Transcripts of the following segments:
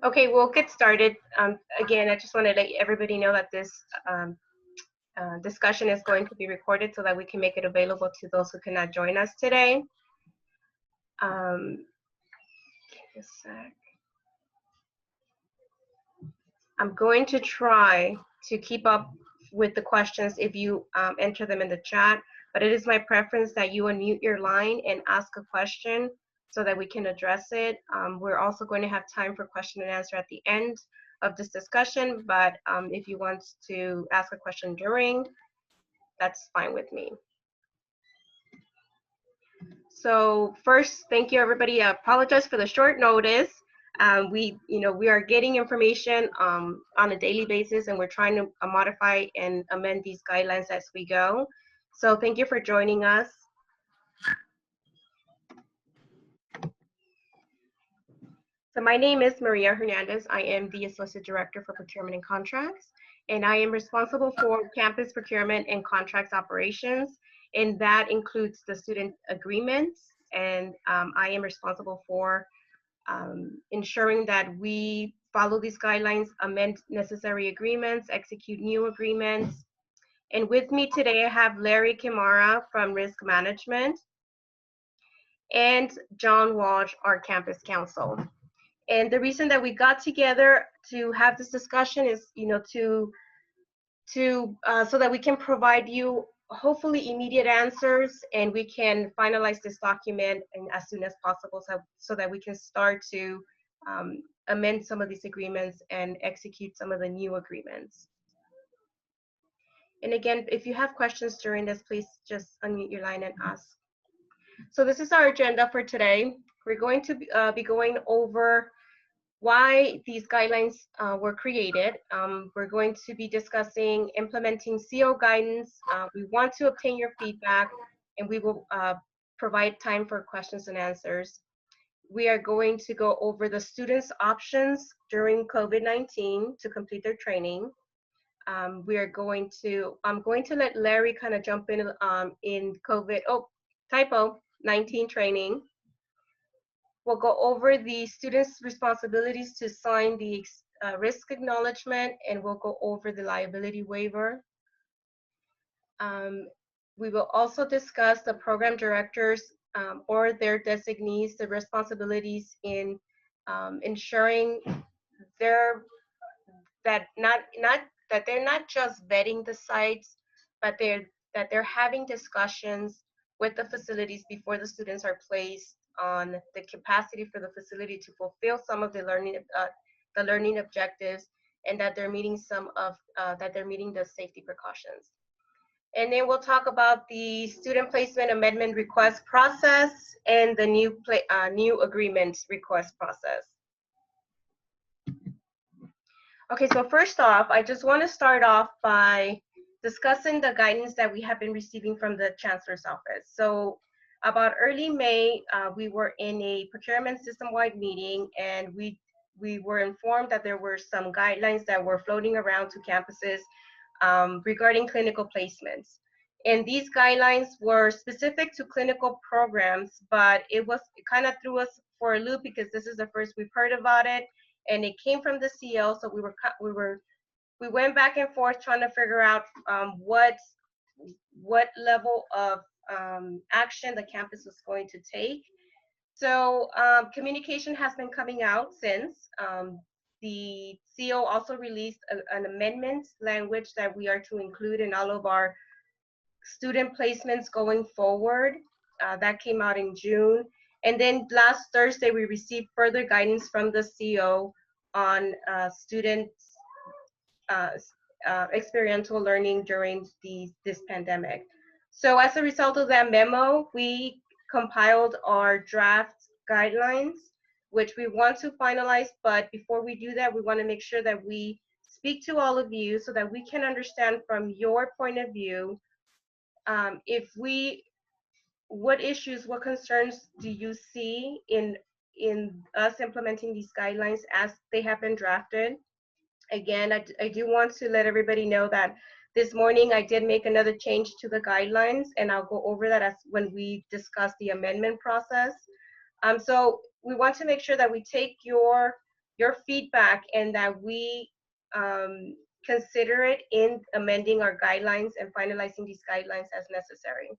Okay, we'll get started. Again, I just want to let everybody know that this discussion is going to be recorded so that we can make it available to those who cannot join us today. Give me a sec. I'm going to try to keep up with the questions if you enter them in the chat, but it is my preference that you unmute your line and ask a question so that we can address it. We're also going to have time for question and answer at the end of this discussion, but if you want to ask a question during, that's fine with me. So first, thank you everybody. I apologize for the short notice. We are getting information on a daily basis, and we're trying to modify and amend these guidelines as we go. So thank you for joining us. So my name is Maria Hernandez. I am the Associate Director for Procurement and Contracts, and I am responsible for campus procurement and contracts operations, and that includes the student agreements, and I am responsible for ensuring that we follow these guidelines, amend necessary agreements, execute new agreements. And with me today, I have Larry Kimara from Risk Management and John Walsh, our campus counsel. And the reason that we got together to have this discussion is, so that we can provide you hopefully immediate answers, and we can finalize this document as soon as possible, so that we can start to amend some of these agreements and execute some of the new agreements. And again, if you have questions during this, please just unmute your line and ask. So this is our agenda for today. We're going to be going over why these guidelines were created. We're going to be discussing implementing CO guidance. We want to obtain your feedback, and we will provide time for questions and answers. We are going to go over the students' options during COVID-19 to complete their training. I'm going to let Larry kind of jump in COVID-19 training. We'll go over the students' responsibilities to sign the risk acknowledgement, and we'll go over the liability waiver. We will also discuss the program directors or their designees, the responsibilities in ensuring that they're not just vetting the sites, but that they're having discussions with the facilities before the students are placed on the capacity for the facility to fulfill some of the learning objectives, and that they're meeting the safety precautions. And then we'll talk about the student placement amendment request process and the new agreement request process. Okay, so first off, I just want to start off by discussing the guidance that we have been receiving from the Chancellor's office. So about early May, we were in a procurement system-wide meeting, and we were informed that there were some guidelines that were floating around to campuses regarding clinical placements. And these guidelines were specific to clinical programs, but it kind of threw us for a loop because this is the first we've heard about it, and it came from the CO. So we went back and forth trying to figure out what level of action the campus was going to take. So communication has been coming out since. The CO also released an amendment language that we are to include in all of our student placements going forward. That came out in June. And then last Thursday, we received further guidance from the CO on students' experiential learning during this pandemic. So as a result of that memo, we compiled our draft guidelines, which we want to finalize. But before we do that, we want to make sure that we speak to all of you so that we can understand from your point of view, what issues, what concerns do you see in us implementing these guidelines as they have been drafted. Again, I do want to let everybody know that this morning I did make another change to the guidelines, and I'll go over that when we discuss the amendment process. So we want to make sure that we take your your feedback and that we consider it in amending our guidelines and finalizing these guidelines as necessary.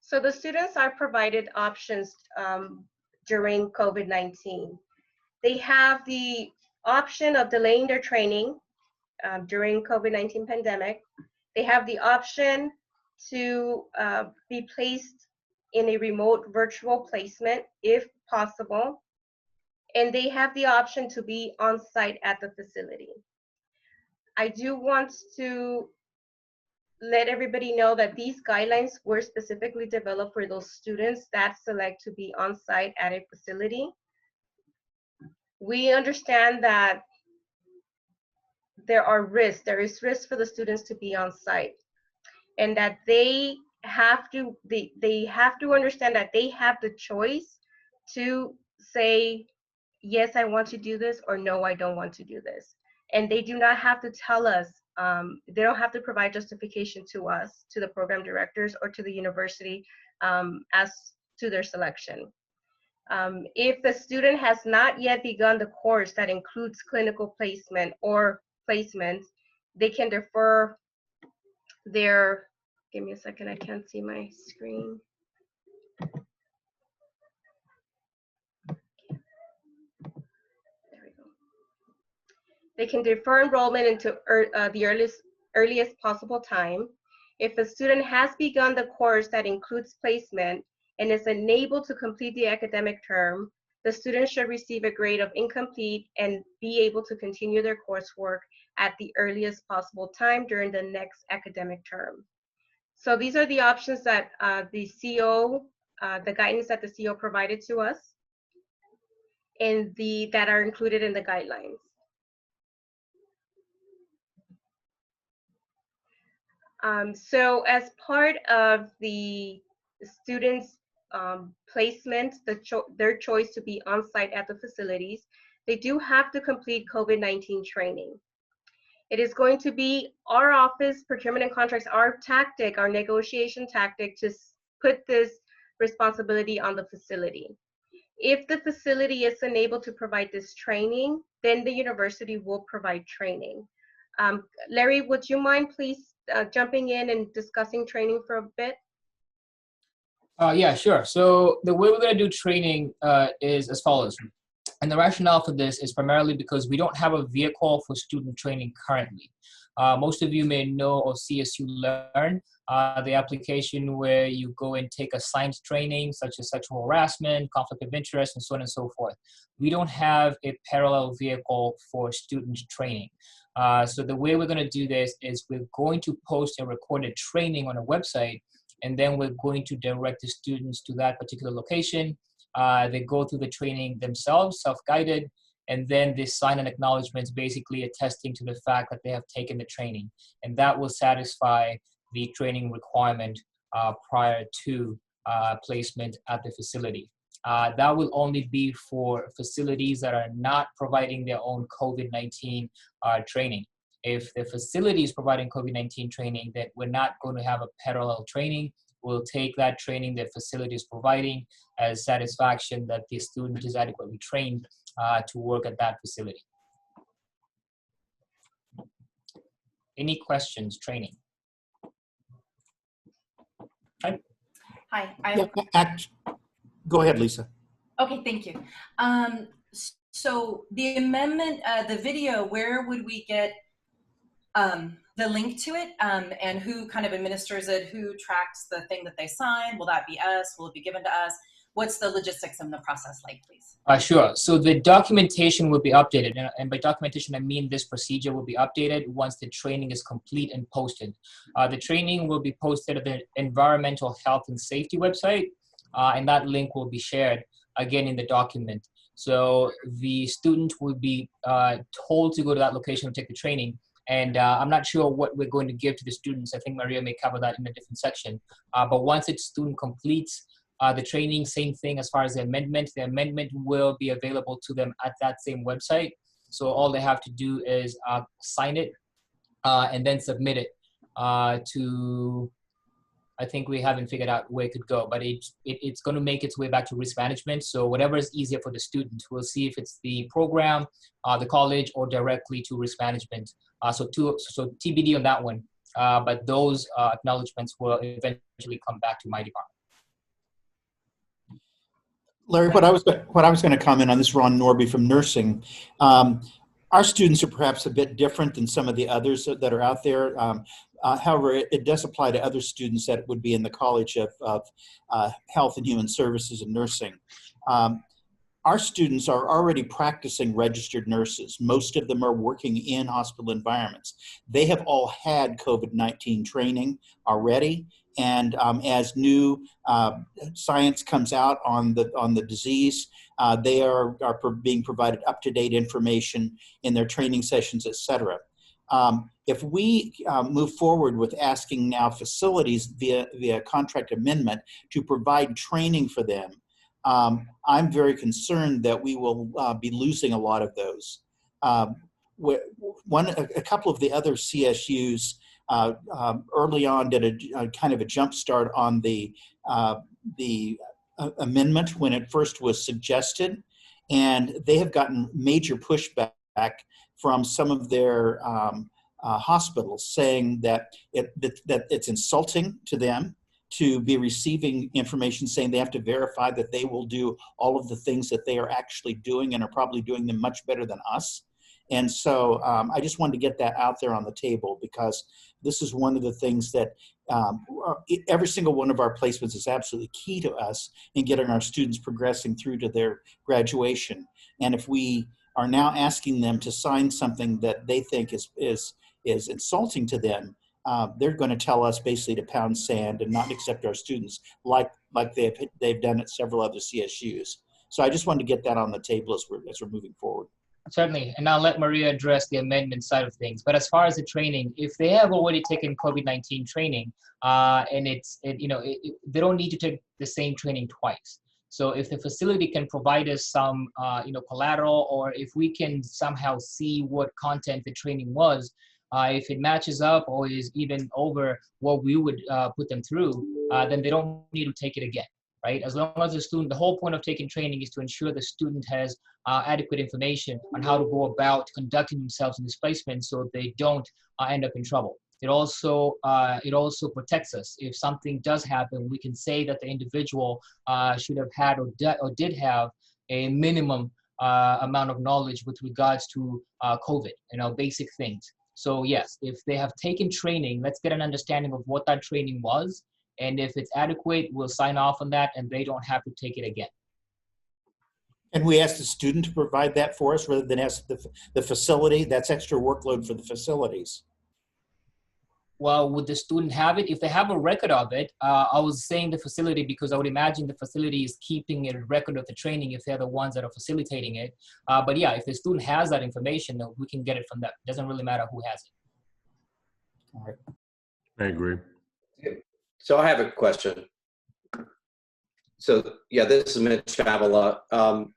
So the students are provided options during COVID-19. They have the option of delaying their training during COVID-19 pandemic. They have the option to be placed in a remote virtual placement if possible. And they have the option to be on site at the facility. I do want to let everybody know that these guidelines were specifically developed for those students that select to be on site at a facility. We understand that there is risk for the students to be on site, and that they have to understand that they have the choice to say, yes, I want to do this, or no, I don't want to do this. And they do not have to tell us, they don't have to provide justification to us, to the program directors, or to the university as to their selection. If the student has not yet begun the course that includes clinical placement or placements, they can defer their, give me a second, I can't see my screen. They can defer enrollment into the earliest possible time. If a student has begun the course that includes placement and is unable to complete the academic term, the student should receive a grade of incomplete and be able to continue their coursework at the earliest possible time during the next academic term. So these are the options that the CO, the guidance that the CO provided to us, and that are included in the guidelines. So as part of the students' placement, their choice to be on site at the facilities, they do have to complete COVID-19 training. It is going to be our office, procurement and contracts, our tactic, our negotiation tactic to put this responsibility on the facility. If the facility is unable to provide this training, then the university will provide training. Larry, would you mind please jumping in and discussing training for a bit? Yeah, sure. So the way we're going to do training is as follows. And the rationale for this is primarily because we don't have a vehicle for student training currently. Most of you may know of CSU Learn, the application where you go and take assigned training such as sexual harassment, conflict of interest, and so on and so forth. We don't have a parallel vehicle for student training. So the way we're going to do this is we're going to post a recorded training on a website, and then we're going to direct the students to that particular location. They go through the training themselves, self-guided, and then they sign an acknowledgement basically attesting to the fact that they have taken the training. And that will satisfy the training requirement prior to placement at the facility. That will only be for facilities that are not providing their own COVID-19 training. If the facility is providing COVID-19 training, then we're not going to have a parallel training. We'll take that training that facility is providing as satisfaction that the student is adequately trained to work at that facility. Any questions, training? Hi. Hi. Go ahead, Lisa. Okay, thank you. So the amendment, the video, where would we get the link to it, and who kind of administers it? Who tracks the thing that they sign? Will that be us? Will it be given to us? What's the logistics and the process like, please? Sure. So the documentation will be updated. And by documentation, I mean this procedure will be updated once the training is complete and posted. The training will be posted at the Environmental Health and Safety website, and that link will be shared again in the document. So the student will be told to go to that location and take the training. And I'm not sure what we're going to give to the students. I think Maria may cover that in a different section. But once a student completes the training, same thing as far as the amendment will be available to them at that same website. So all they have to do is sign it and then submit it to, I think we haven't figured out where it could go, but it's going to make its way back to risk management. So whatever is easier for the student, we'll see if it's the program, the college, or directly to risk management. So TBD on that one. But those acknowledgements will eventually come back to my department. Larry, what I was going to comment on this, Ron Norby from nursing. Our students are perhaps a bit different than some of the others that are out there. However, it does apply to other students that would be in the College of Health and Human Services and Nursing. Our students are already practicing registered nurses. Most of them are working in hospital environments. They have all had COVID-19 training already. And as new science comes out on the disease, they are being provided up-to-date information in their training sessions, et cetera. If we move forward with asking now facilities via contract amendment to provide training for them, I'm very concerned that we will be losing a lot of those. A couple of the other CSUs early on did a kind of a jump start on the amendment when it first was suggested, and they have gotten major pushback from some of their hospitals, saying that it's insulting to them to be receiving information saying they have to verify that they will do all of the things that they are actually doing and are probably doing them much better than us. And so I just wanted to get that out there on the table, because this is one of the things that every single one of our placements is absolutely key to us in getting our students progressing through to their graduation. And if we are now asking them to sign something that they think is insulting to them, they're going to tell us basically to pound sand and not accept our students like they've done at several other CSUs. So I just wanted to get that on the table as we're moving forward. Certainly, and I'll let Maria address the amendment side of things. But as far as the training, if they have already taken COVID-19 training, and they don't need to take the same training twice. So if the facility can provide us some, collateral, or if we can somehow see what content the training was, if it matches up or is even over what we would put them through, then they don't need to take it again. Right? As long as the whole point of taking training is to ensure the student has adequate information on how to go about conducting themselves in this placement so they don't end up in trouble. It also protects us. If something does happen, we can say that the individual should have had or did have a minimum amount of knowledge with regards to COVID, basic things. So yes, if they have taken training, let's get an understanding of what that training was. And if it's adequate, we'll sign off on that and they don't have to take it again. And we ask the student to provide that for us rather than ask the facility. That's extra workload for the facilities. Well, would the student have it? If they have a record of it, I was saying the facility because I would imagine the facility is keeping a record of the training if they're the ones that are facilitating it. But yeah, if the student has that information, we can get it from them. It doesn't really matter who has it. All right. I agree. So I have a question. So yeah, this is Mitch Chavela. I'm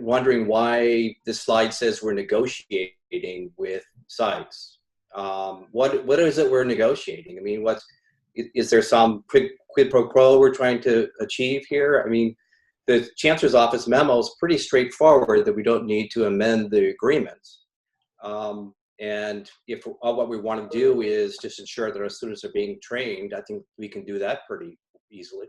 wondering why this slide says we're negotiating with sites. What is it we're negotiating? I mean, is there some quid pro quo we're trying to achieve here? I mean, the Chancellor's Office memo is pretty straightforward that we don't need to amend the agreements. And if what we want to do is just ensure that our students are being trained, I think we can do that pretty easily.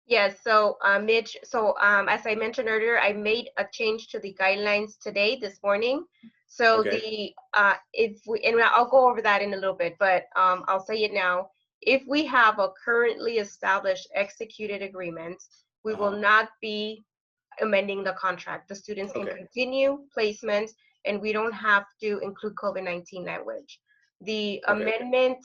Yes, so Mitch, as I mentioned earlier, I made a change to the guidelines this morning. So Okay. and I'll go over that in a little bit, but I'll say it now. If we have a currently established executed agreement, we will not be amending the contract. The students can continue placement, and we don't have to include COVID-19 language. The amendment,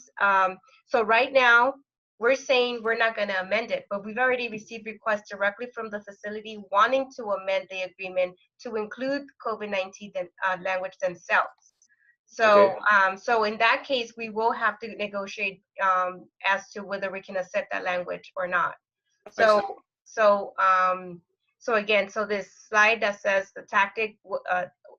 so right now, we're saying we're not going to amend it, but we've already received requests directly from the facility wanting to amend the agreement to include COVID-19 language themselves. So, so in that case, we will have to negotiate as to whether we can accept that language or not. So again, so this slide that says the tactic,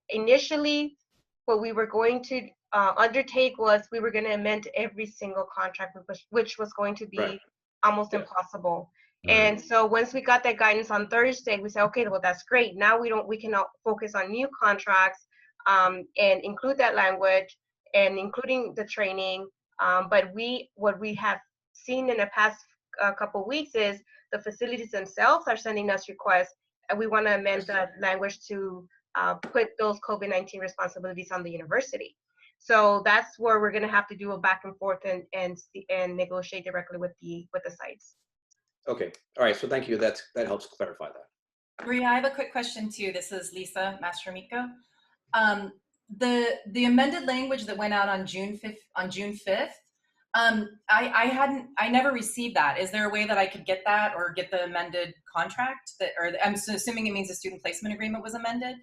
initially, what we were going to undertake was we were going to amend every single contract, which was going to be Right. almost Yeah. impossible. Right. And so once we got that guidance on Thursday, we said, okay, well, that's great. Now we can now focus on new contracts and include that language and including the training. But what we have seen in the past couple of weeks is the facilities themselves are sending us requests, and we want to amend the language to put those COVID-19 responsibilities on the university. So that's where we're going to have to do a back and forth and negotiate directly with the sites. Okay. All right. So thank you. That helps clarify that. Maria, I have a quick question too. This is Lisa Mastramico. The amended language that went out on June 5th, I never received that. Is there a way that I could get that or get the amended contract or I'm assuming it means the student placement agreement was amended?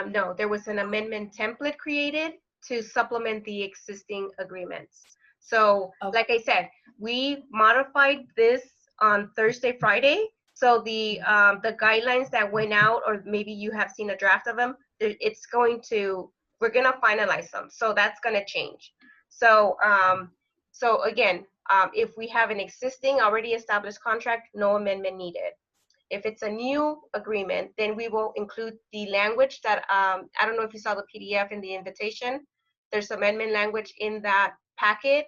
No, there was an amendment template created to supplement the existing agreements. So like I said, we modified this on Thursday, Friday. So the guidelines that went out, or maybe you have seen a draft of them, we're going to finalize them. So that's going to change. So, so again, if we have an existing already established contract, no amendment needed. If it's a new agreement, then we will include the language that, I don't know if you saw the PDF in the invitation. There's amendment language in that packet.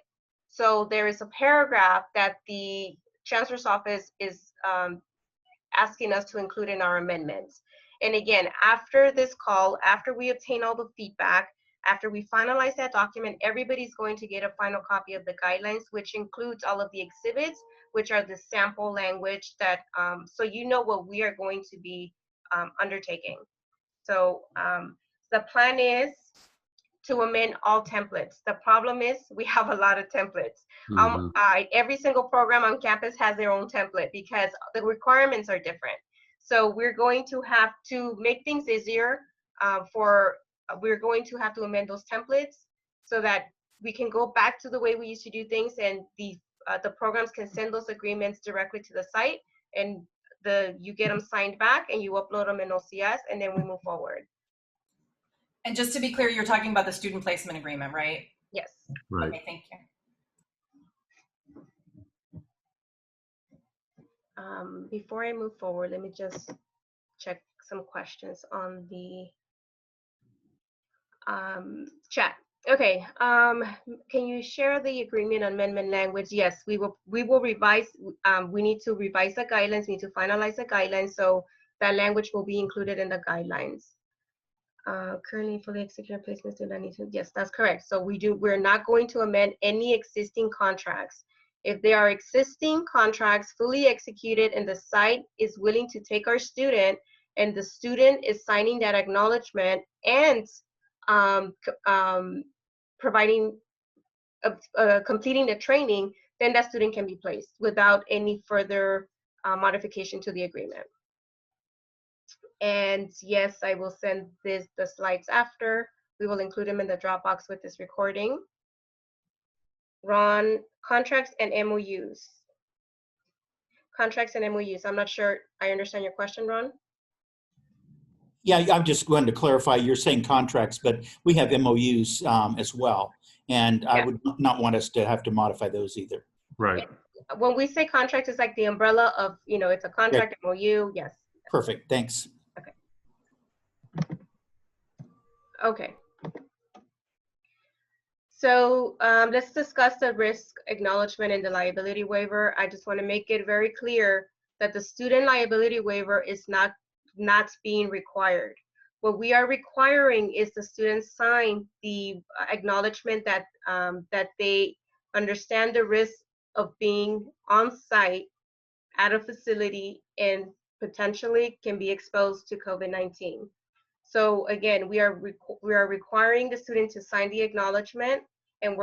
So there is a paragraph that the Chancellor's Office is asking us to include in our amendments. And again, after this call, after we obtain all the feedback, after we finalize that document, everybody's going to get a final copy of the guidelines, which includes all of the exhibits, which are the sample language that, so you know what we are going to be undertaking. So the plan is to amend all templates. The problem is we have a lot of templates. Every single program on campus has their own template because the requirements are different. So we're going to have to make things easier we're going to have to amend those templates so that we can go back to the way we used to do things, and the programs can send those agreements directly to the site, and you get them signed back and you upload them in OCS, and then we move forward. And just to be clear, you're talking about the student placement agreement, right? Yes. Right. Okay, thank you. Before I move forward, let me just check some questions on the chat. Okay, can you share the agreement amendment language? Yes, we will revise. We need to revise the guidelines, we need to finalize the guidelines, so that language will be included in the guidelines. Currently fully executed placements do not need to, yes, that's correct. So we're not going to amend any existing contracts. If there are existing contracts fully executed and the site is willing to take our student and the student is signing that acknowledgement and providing, completing the training, then that student can be placed without any further modification to the agreement. And yes, I will send the slides after. We will include them in the Dropbox with this recording. Ron, contracts and MOUs. Contracts and MOUs. I'm not sure I understand your question, Ron. Yeah, I'm just going to clarify, you're saying contracts, but we have MOUs as well. And yeah. I would not want us to have to modify those either. Right. When we say contract, it's like the umbrella of, it's a contract, MOU, yes. Perfect, thanks. Okay. So let's discuss the risk acknowledgement and the liability waiver. I just want to make it very clear that the student liability waiver is not being required. What we are requiring is the students sign the acknowledgement that that they understand the risk of being on site at a facility and potentially can be exposed to COVID-19. So again, we are requiring the student to sign the acknowledgement, and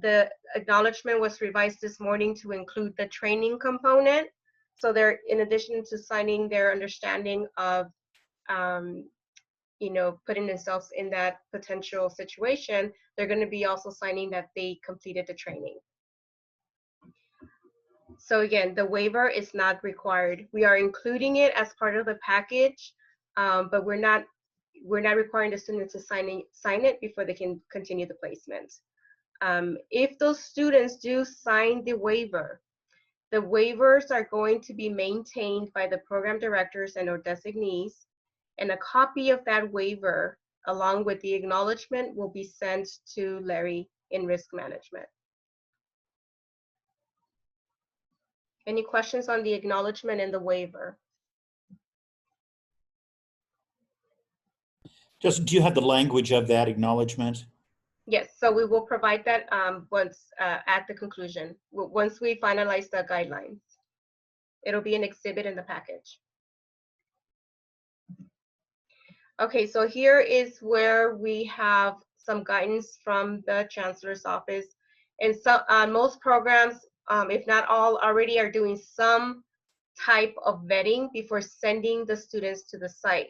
the acknowledgement was revised this morning to include the training component. So they're, in addition to signing their understanding of, putting themselves in that potential situation, they're going to be also signing that they completed the training. So again, the waiver is not required. We are including it as part of the package, but we're not we're not requiring the students to sign it before they can continue the placement. If those students do sign the waivers are going to be maintained by the program directors and or designees, and a copy of that waiver along with the acknowledgement will be sent to Larry in risk management. Any questions on the acknowledgement and the waiver? Just, do you have the language of that acknowledgement? Yes, so we will provide that once at the conclusion, once we finalize the guidelines. It'll be an exhibit in the package. Okay, so here is where we have some guidance from the Chancellor's Office. And so most programs, if not all, already are doing some type of vetting before sending the students to the site.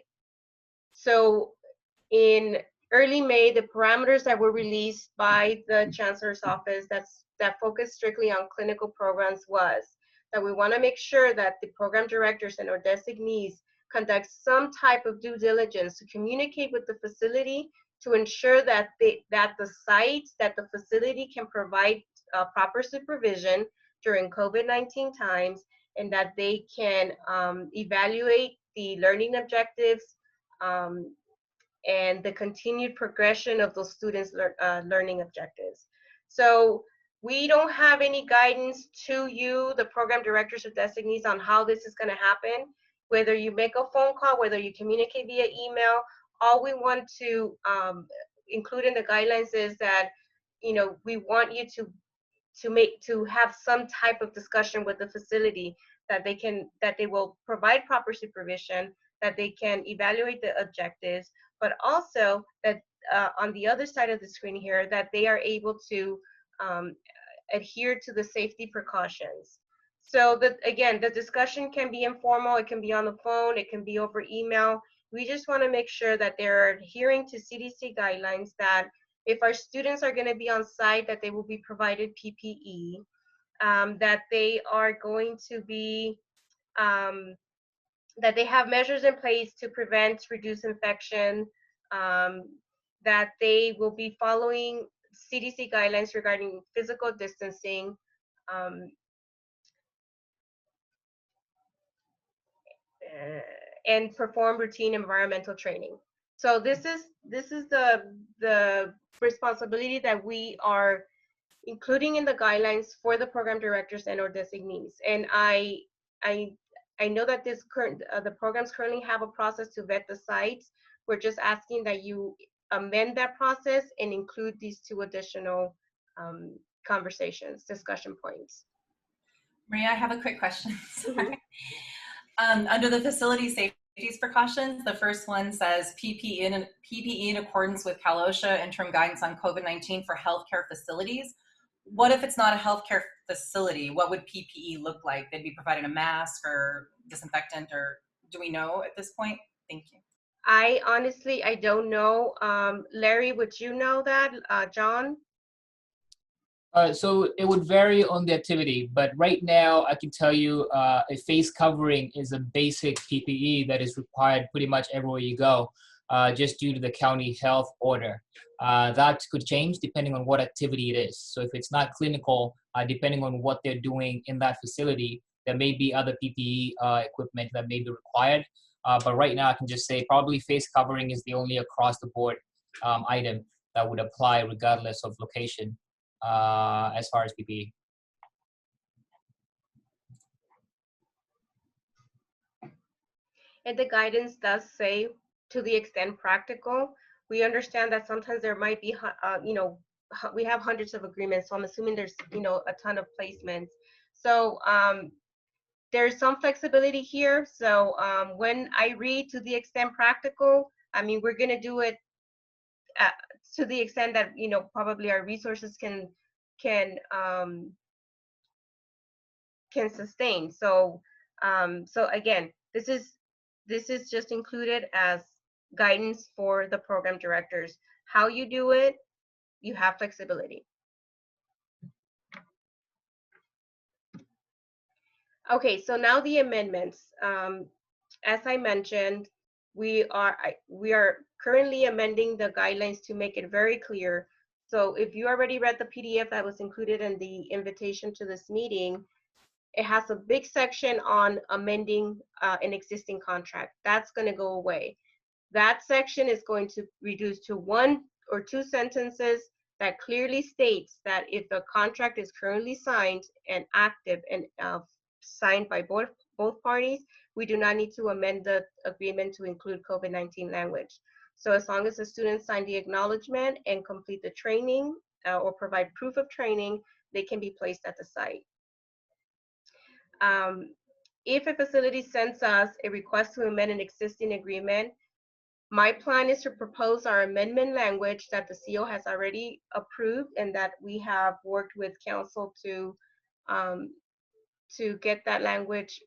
So in early May, the parameters that were released by the Chancellor's Office that focused strictly on clinical programs was that we want to make sure that the program directors and or designees conduct some type of due diligence to communicate with the facility to ensure that the facility can provide proper supervision during COVID-19 times, and that they can evaluate the learning objectives and the continued progression of those students' learning objectives. So we don't have any guidance to you, the program directors or designees, on how this is going to happen. Whether you make a phone call, whether you communicate via email, all we want to include in the guidelines is that, you know, we want you to have some type of discussion with the facility that they will provide proper supervision, that they can evaluate the objectives, but also that on the other side of the screen here, that they are able to adhere to the safety precautions. So that, again, the discussion can be informal, it can be on the phone, it can be over email. We just want to make sure that they're adhering to CDC guidelines, that if our students are going to be on site, that they will be provided PPE, that they are going to be, that they have measures in place to prevent, reduce infection, that they will be following CDC guidelines regarding physical distancing, and perform routine environmental training. So this is the responsibility that we are including in the guidelines for the program directors and or designees. And I know that the programs currently have a process to vet the sites. We're just asking that you amend that process and include these two additional discussion points. Maria, I have a quick question. Sorry. Under the facility safety precautions, the first one says PPE in accordance with Cal OSHA interim guidance on COVID-19 for healthcare facilities. What if it's not a healthcare facility? What would PPE look like? They'd be providing a mask or disinfectant, or do we know at this point? Thank you. I honestly don't know. Larry, would you know that? John? So it would vary on the activity, but right now I can tell you a face covering is a basic PPE that is required pretty much everywhere you go, just due to the county health order. That could change depending on what activity it is. So if it's not clinical, depending on what they're doing in that facility, there may be other PPE equipment that may be required. But right now I can just say probably face covering is the only across the board item that would apply regardless of location. As far as PPE. And the guidance does say, to the extent practical. We understand that sometimes there might be, we have hundreds of agreements, so I'm assuming there's, a ton of placements. So there's some flexibility here. So when I read to the extent practical, I mean, we're going to do it to the extent that, probably our resources can sustain. So so again, this is just included as guidance for the program directors. How you do it, you have flexibility. Okay, so now the amendments. As I mentioned, we are currently amending the guidelines to make it very clear. So if you already read the PDF that was included in the invitation to this meeting, it has a big section on amending an existing contract. That's going to go away. That section is going to reduce to 1 or 2 sentences that clearly states that if the contract is currently signed and active and signed by both parties, we do not need to amend the agreement to include COVID-19 language. So as long as the students sign the acknowledgement and complete the training or provide proof of training, they can be placed at the site. If a facility sends us a request to amend an existing agreement, my plan is to propose our amendment language that the CO has already approved and that we have worked with council to get that language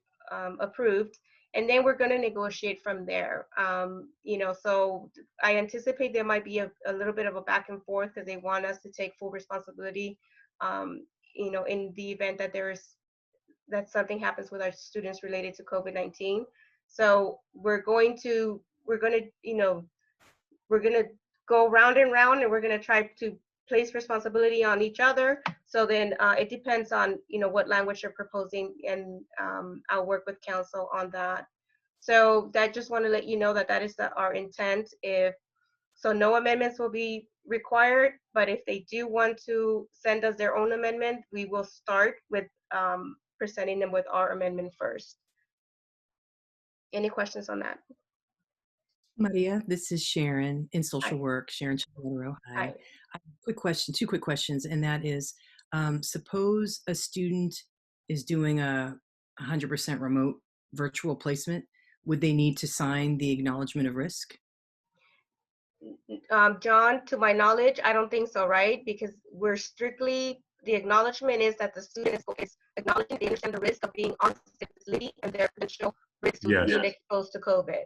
approved. And then we're going to negotiate from there. You know, so I anticipate there might be a little bit of a back and forth because they want us to take full responsibility, you know, in the event that something happens with our students related to COVID-19. So we're going to, you know, we're going to go round and round, and we're going to try to place responsibility on each other. So then it depends on, you know, what language you're proposing, and I'll work with council on that. So I just want to let you know that that is our intent. So no amendments will be required, but if they do want to send us their own amendment, we will start with presenting them with our amendment first. Any questions on that? Maria, this is Sharon in social work. Sharon Chalero. Hi. Hi. I have a quick question, 2 quick questions, and that is, suppose a student is doing a 100% remote virtual placement, would they need to sign the acknowledgement of risk? John, to my knowledge, I don't think so, right? Because we're strictly, the acknowledgement is that the student is acknowledging they understand the risk of being on the facility and their potential risk to being exposed to COVID.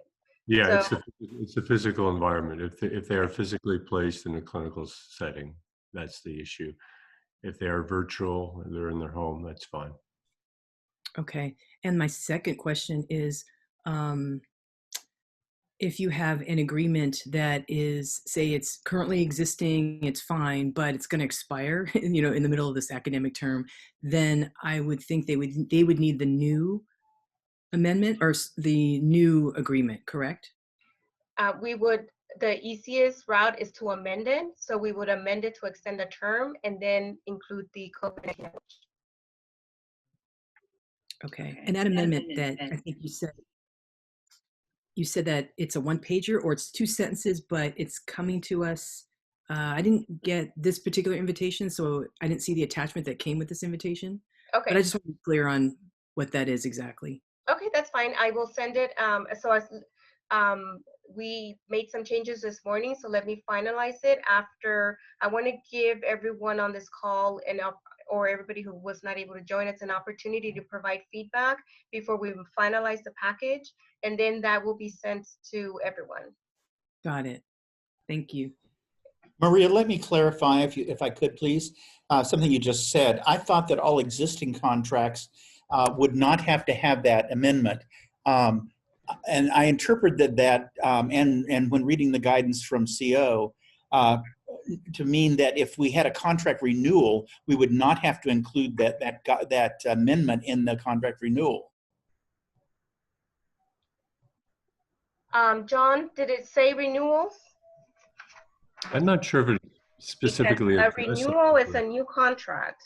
Yeah, So, it's the physical environment. If they are physically placed in a clinical setting, that's the issue. If they are virtual, they're in their home, that's fine. Okay. And my second question is, if you have an agreement that is, say it's currently existing, it's fine, but it's going to expire, you know, in the middle of this academic term, then I would think they would need the new amendment or the new agreement, correct? the easiest route is to amend it. So we would amend it to extend the term and then include the COVID language. Okay. And that amendment that I think you said that it's a 1-pager or it's 2 sentences, but it's coming to us. I didn't get this particular invitation, so I didn't see the attachment that came with this invitation. Okay. But I just want to be clear on what that is exactly. Okay, that's fine. I will send it. So as we made some changes this morning, so let me finalize it after. I want to give everyone on this call or everybody who was not able to join us an opportunity to provide feedback before we finalize the package, and then that will be sent to everyone. Got it. Thank you. Maria, let me clarify, if I could, please, something you just said. I thought that all existing contracts would not have to have that amendment. And I interpreted that, and when reading the guidance from CO, to mean that if we had a contract renewal, we would not have to include that amendment in the contract renewal. John, did it say renewals? I'm not sure if it specifically. A renewal is a new contract.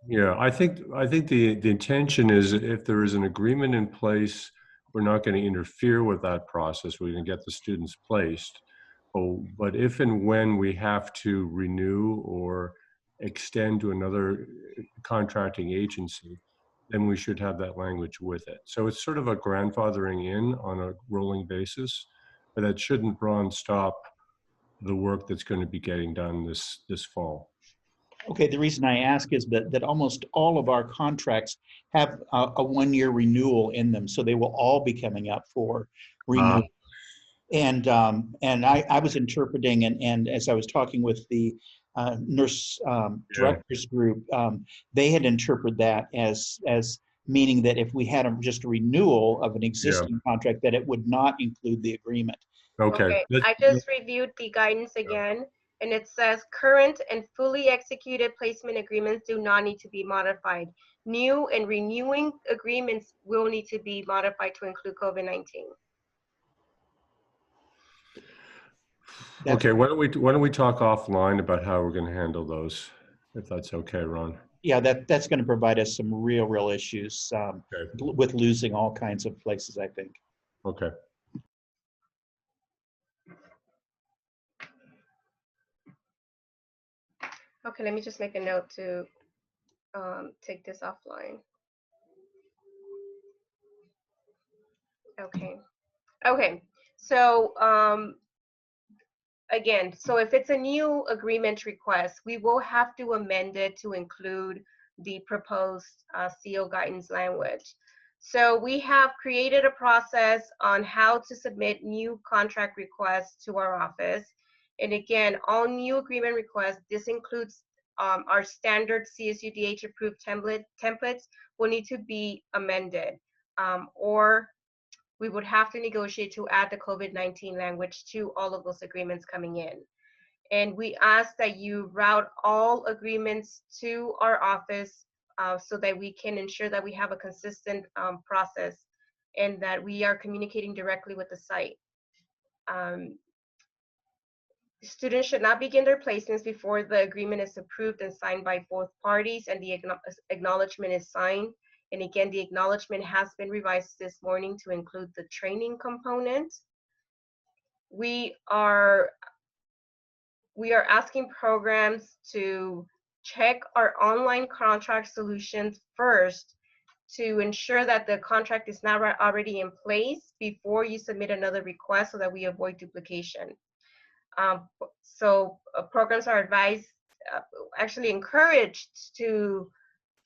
Yeah, I think the intention is if there is an agreement in place, we're not going to interfere with that process. We're going to get the students placed. Oh, but if and when we have to renew or extend to another contracting agency, then we should have that language with it. So it's sort of a grandfathering in on a rolling basis, but that shouldn't stop the work that's going to be getting done this fall. Okay, the reason I ask is that almost all of our contracts have a 1-year renewal in them, so they will all be coming up for renewal. And I was interpreting, and as I was talking with the nurse directors group, they had interpreted that as meaning that if we had just a renewal of an Yeah. existing contract, that it would not include the agreement. Okay. Okay, I just reviewed the guidance again, and it says current and fully executed placement agreements do not need to be modified. New and renewing agreements will need to be modified to include COVID-19. Okay, why don't we talk offline about how we're going to handle those, if that's okay, Ron? Yeah, that's going to provide us some real issues Okay. with losing all kinds of places, I think. Okay. Okay, let me just make a note to take this offline. Okay, so again, so if it's a new agreement request, we will have to amend it to include the proposed CO guidance language. So we have created a process on how to submit new contract requests to our office. And again, all new agreement requests, this includes our standard CSUDH approved templates will need to be amended, or we would have to negotiate to add the COVID-19 language to all of those agreements coming in. And we ask that you route all agreements to our office so that we can ensure that we have a consistent process and that we are communicating directly with the site. Students should not begin their placements before the agreement is approved and signed by both parties and the acknowledgement is signed. And again, the acknowledgement has been revised this morning to include the training component. We are asking programs to check our online contract solutions first to ensure that the contract is not already in place before you submit another request so that we avoid duplication. So programs are advised, actually encouraged to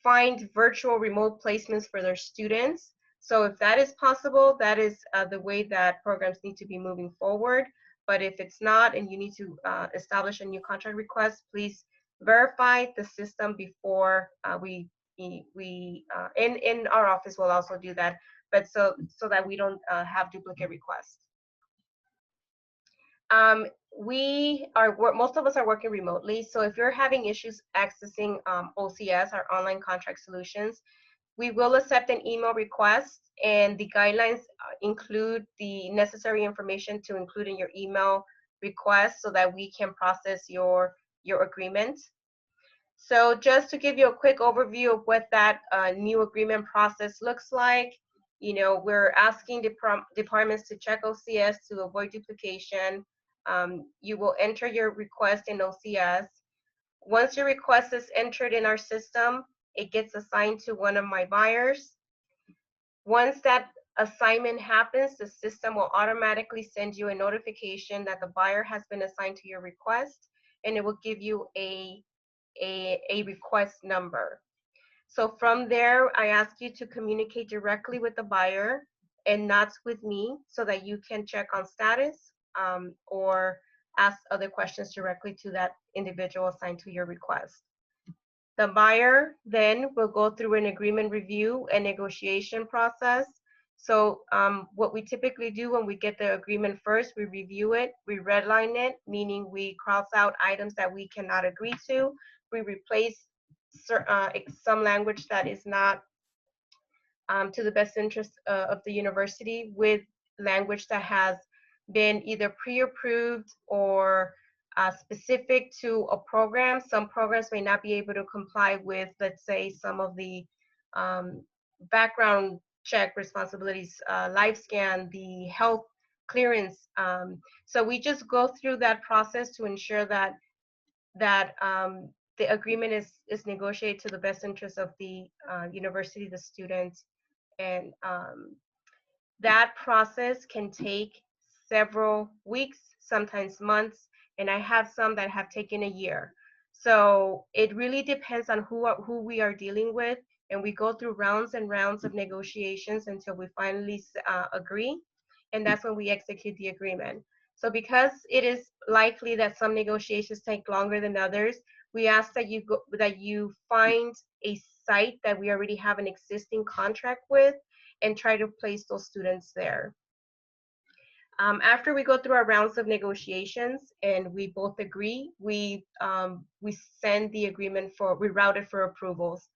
find virtual remote placements for their students. So if that is possible, that is the way that programs need to be moving forward. But if it's not and you need to establish a new contract request, please verify the system before in our office will also do that, but so that we don't have duplicate requests. Most of us are working remotely, so if you're having issues accessing OCS, our online contract solutions, we will accept an email request, and the guidelines include the necessary information to include in your email request so that we can process your agreement. So just to give you a quick overview of what that new agreement process looks like, we're asking departments to check OCS to avoid duplication. You will enter your request in OCS. Once your request is entered in our system, it gets assigned to one of my buyers. Once that assignment happens, the system will automatically send you a notification that the buyer has been assigned to your request, and it will give you a request number. So from there, I ask you to communicate directly with the buyer and not with me so that you can check on status or ask other questions directly to that individual assigned to your request. The buyer then will go through an agreement review and negotiation process. So what we typically do when we get the agreement first, we review it, we redline it, meaning we cross out items that we cannot agree to. We replace some language that is not to the best interest of the university with language that has been either pre-approved or specific to a program. Some programs may not be able to comply with, let's say, some of the background check responsibilities, live scan, the health clearance. So we just go through that process to ensure that the agreement is negotiated to the best interest of the university, the students, and that process can take several weeks, sometimes months, and I have some that have taken a year. So it really depends on who we are dealing with, and we go through rounds and rounds of negotiations until we finally agree, and that's when we execute the agreement. So because it is likely that some negotiations take longer than others, we ask that you find a site that we already have an existing contract with and try to place those students there. After we go through our rounds of negotiations and we both agree, we send the agreement we route it for approvals.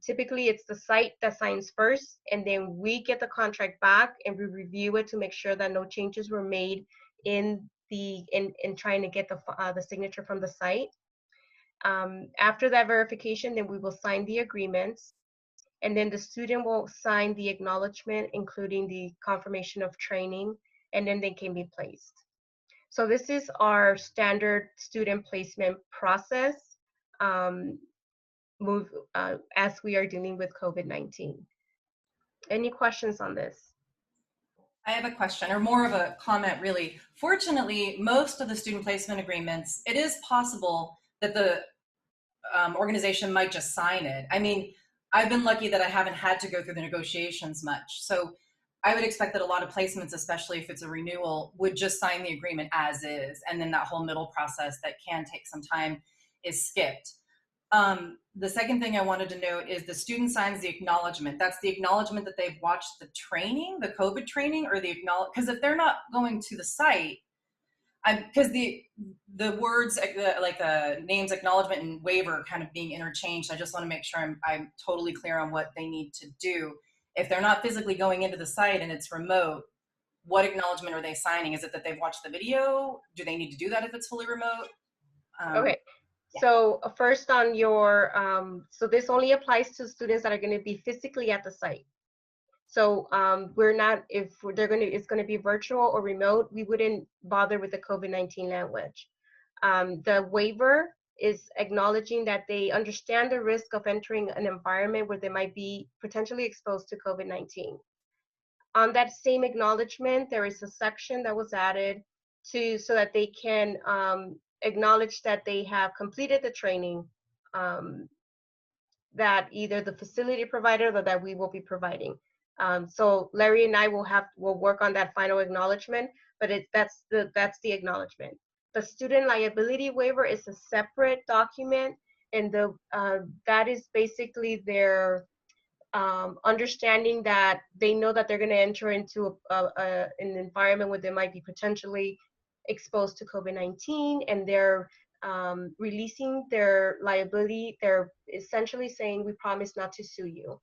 Typically, it's the site that signs first, and then we get the contract back and we review it to make sure that no changes were made in trying to get the signature from the site. After that verification, then we will sign the agreements, and then the student will sign the acknowledgement, including the confirmation of training, and then they can be placed. So this is our standard student placement process as we are dealing with COVID-19. Any questions on this? I have a question, or more of a comment, really. Fortunately, most of the student placement agreements, it is possible that the organization might just sign it. I mean, I've been lucky that I haven't had to go through the negotiations much. So I would expect that a lot of placements, especially if it's a renewal, would just sign the agreement as is. And then that whole middle process that can take some time is skipped. The second thing I wanted to note is the student signs the acknowledgement. That's the acknowledgement that they've watched the training, the COVID training, or the acknowledge, because if they're not going to the site, because the words like the names acknowledgement and waiver kind of being interchanged, I just want to make sure I'm totally clear on what they need to do. If they're not physically going into the site and it's remote, what acknowledgement are they signing? Is it that they've watched the video? Do they need to do that if it's fully remote? Okay. Yeah. So first on your, so this only applies to students that are going to be physically at the site. So we're not, if it's going to be virtual or remote, we wouldn't bother with the COVID-19 language. The waiver is acknowledging that they understand the risk of entering an environment where they might be potentially exposed to COVID-19. On that same acknowledgement, there is a section that was added so that they can acknowledge that they have completed the training that either the facility provider or that we will be providing. So Larry and I will work on that final acknowledgement, but that's the acknowledgement. The student liability waiver is a separate document, and that is basically their understanding that they know that they're going to enter into an environment where they might be potentially exposed to COVID-19, and they're releasing their liability. They're essentially saying, we promise not to sue you.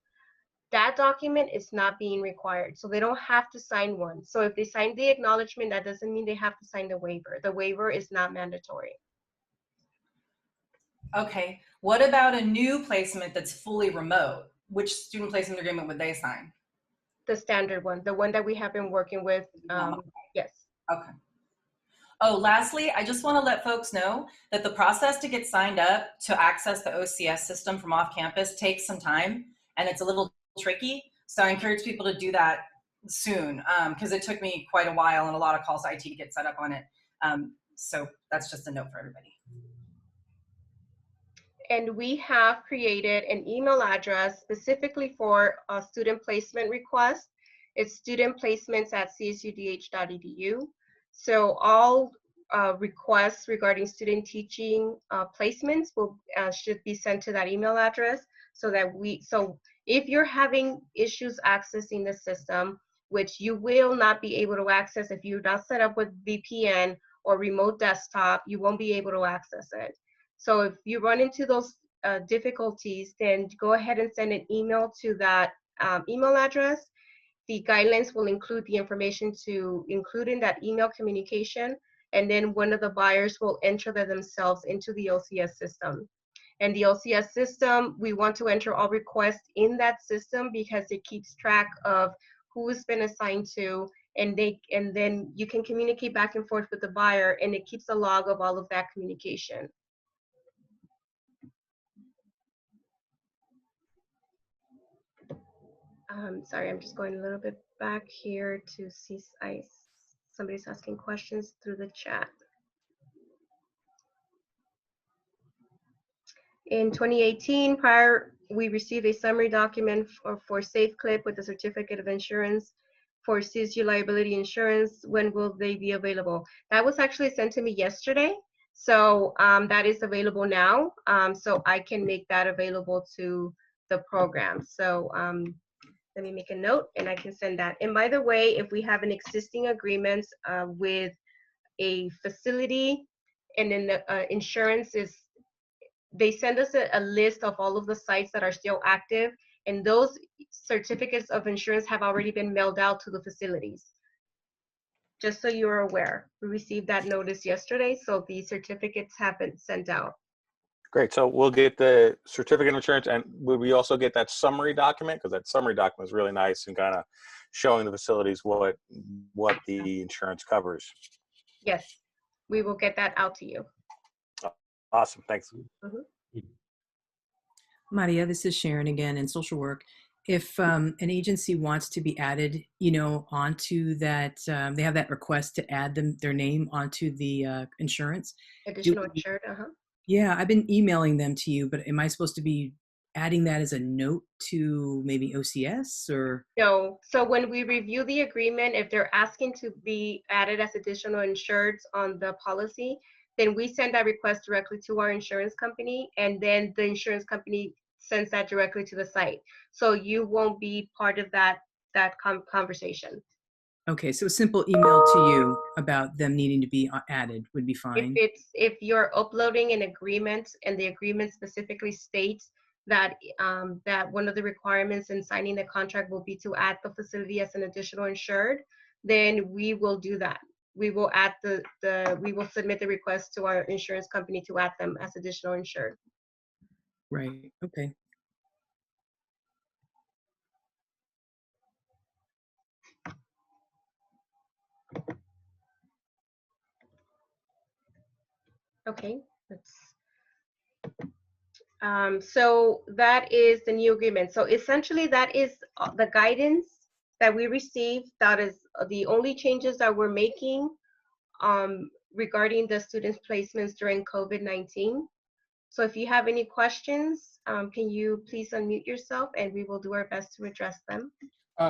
That document is not being required, so they don't have to sign one. So if they sign the acknowledgement, that doesn't mean they have to sign the waiver. The waiver is not mandatory. Okay, what about a new placement that's fully remote? Which student placement agreement would they sign? The standard one, the one that we have been working with, yes. Okay. Oh, lastly, I just want to let folks know that the process to get signed up to access the OCS system from off campus takes some time, and it's a little tricky. So I encourage people to do that soon, because it took me quite a while and a lot of calls to IT to get set up on it. So that's just a note for everybody. And we have created an email address specifically for a student placement request. It's studentplacements@csudh.edu. So all requests regarding student teaching placements should be sent to that email address, so if you're having issues accessing the system, which you will not be able to access if you're not set up with VPN or remote desktop, you won't be able to access it. So if you run into those difficulties, then go ahead and send an email to that email address. The guidelines will include the information to include in that email communication, and then one of the buyers will enter that themselves into the OCS system. And the OCS system, we want to enter all requests in that system because it keeps track of who has been assigned to, and then you can communicate back and forth with the buyer, and it keeps a log of all of that communication. Sorry, I'm just going a little bit back here to see somebody's asking questions through the chat. In 2018, we received a summary document for SafeClip with a certificate of insurance for CSU liability insurance. When will they be available? That was actually sent to me yesterday. So that is available now. So I can make that available to the program. So let me make a note and I can send that. And by the way, if we have an existing agreement with a facility and then the insurance is, they send us a list of all of the sites that are still active, and those certificates of insurance have already been mailed out to the facilities. Just so you're aware, we received that notice yesterday, so the certificates have been sent out. Great. So we'll get the certificate of insurance, and will we also get that summary document? Because that summary document is really nice and kind of showing the facilities what the insurance covers. Yes, we will get that out to you. Awesome. Thanks. Maria, this is Sharon again in social work. If an agency wants to be added, onto that, they have that request to add their name onto the insurance. Additional insured, Yeah, I've been emailing them to you, but am I supposed to be adding that as a note to maybe OCS or? No, so when we review the agreement, if they're asking to be added as additional insureds on the policy, then we send that request directly to our insurance company, and then the insurance company sends that directly to the site. So you won't be part of that conversation. Okay, so a simple email to you about them needing to be added would be fine. If you're uploading an agreement and the agreement specifically states that that one of the requirements in signing the contract will be to add the facility as an additional insured, then we will do that. We will add we will submit the request to our insurance company to add them as additional insured. Right, okay. Okay, so that is the new agreement. So essentially that is the guidance that we received. That is the only changes that we're making regarding the students' placements during COVID-19. So if you have any questions, can you please unmute yourself and we will do our best to address them.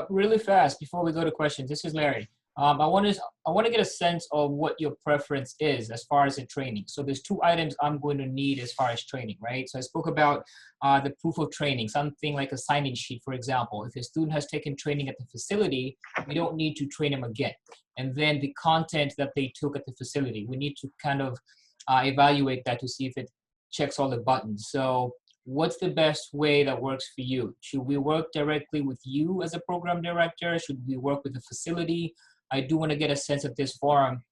Really fast, before we go to questions, this is Larry. I want to get a sense of what your preference is as far as the training. So there's two items I'm going to need as far as training, right? So I spoke about the proof of training, something like a sign-in sheet, for example. If a student has taken training at the facility, we don't need to train them again. And then the content that they took at the facility, we need to kind of evaluate that to see if it checks all the buttons. So what's the best way that works for you? Should we work directly with you as a program director? Should we work with the facility? I do want to get a sense of this forum,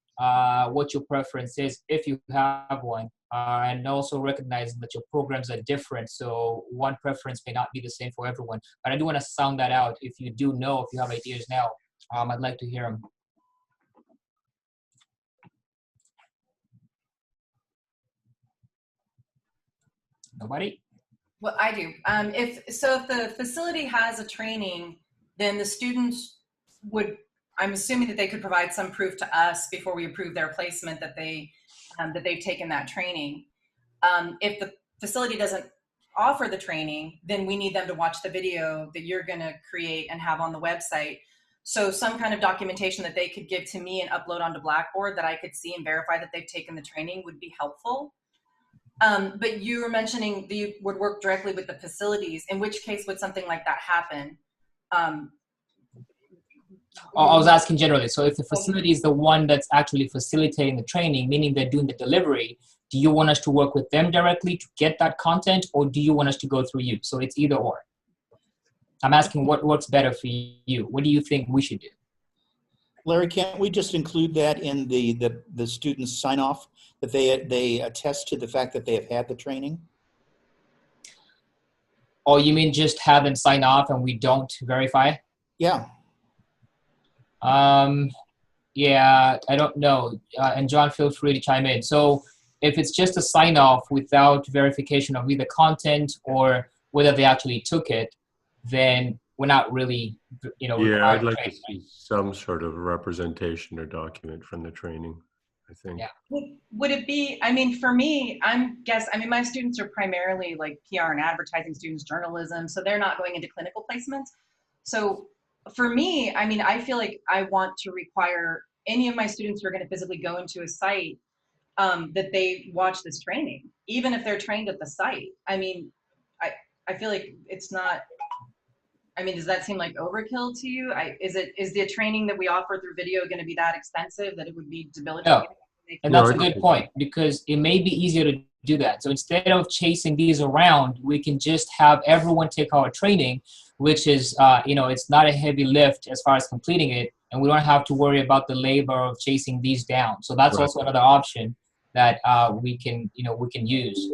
what your preference is, if you have one, and also recognizing that your programs are different. So one preference may not be the same for everyone, but I do want to sound that out. If you do know, if you have ideas now, I'd like to hear them. Nobody? Well, I do. If the facility has a training, then the students would, I'm assuming that they could provide some proof to us before we approve their placement that they've taken that training. If the facility doesn't offer the training, then we need them to watch the video that you're going to create and have on the website. So some kind of documentation that they could give to me and upload onto Blackboard that I could see and verify that they've taken the training would be helpful. But you were mentioning that you would work directly with the facilities. In which case would something like that happen? I was asking generally. So if the facility is the one that's actually facilitating the training, meaning they're doing the delivery, do you want us to work with them directly to get that content, or do you want us to go through you? So it's either or. I'm asking what works better for you. What do you think we should do? Larry, can't we just include that in the students' sign-off, that they attest to the fact that they have had the training? Oh, you mean just have them sign off and we don't verify? Yeah. Yeah, I don't know. And John, feel free to chime in. So if it's just a sign off without verification of either content or whether they actually took it, then we're not really, Yeah, I'd like to see some sort of representation or document from the training, I think. Yeah. Would it be, I mean, for me, my students are primarily like PR and advertising students, journalism, so they're not going into clinical placements. So for me, I mean, I feel like I want to require any of my students who are going to physically go into a site that they watch this training, even if they're trained at the site. I mean, I feel like it's not, I mean, does that seem like overkill to you? Is the training that we offer through video going to be that expensive that it would be debilitating? No. And No, that's a I- good point, because it may be easier to do that. So instead of chasing these around, we can just have everyone take our training, which is, it's not a heavy lift as far as completing it, and we don't have to worry about the labor of chasing these down. So that's Right. also another option that we can use.